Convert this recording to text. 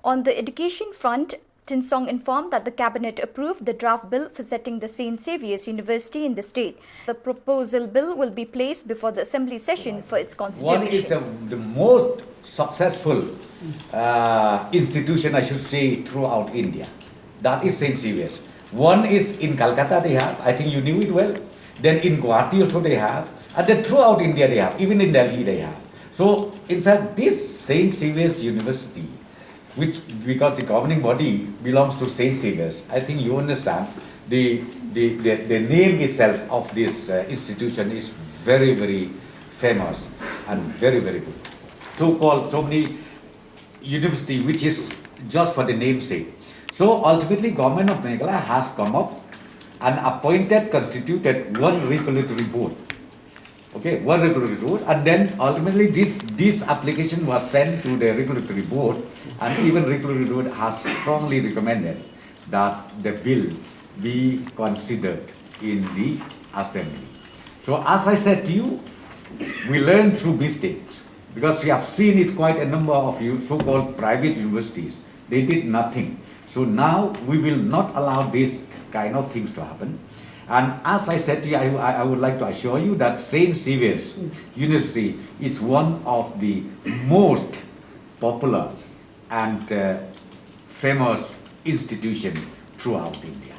On the education front, Tinsong informed that the cabinet approved the draft bill for setting the St. Xavier'S University in the state. The proposal bill will be placed before the assembly session for its consideration. One is the most successful institution, I should say, throughout India. That is St. Xavier'S. One is in Calcutta they have, I think you knew it well. Then in Guwahati also they have. And then throughout India they have, even in Delhi they have. So, in fact, this St. Xavier'S University, which, because the governing body belongs to St. Xavier'S, I think you understand, the name itself of this institution is very, very famous and very, very good. So many university which is just for the namesake. So ultimately, government of Meghalaya has come up and constituted one regulatory board. Okay, one regulatory board, and then ultimately this application was sent to the regulatory board, and even regulatory board has strongly recommended that the bill be considered in the assembly. So as I said to you, we learn through mistakes, because we have seen it quite a number of so-called private universities. They did nothing. So now we will not allow this kind of things to happen. And as I said to you, I would like to assure you that St. Xavier'S University is one of the most popular and famous institutions throughout India.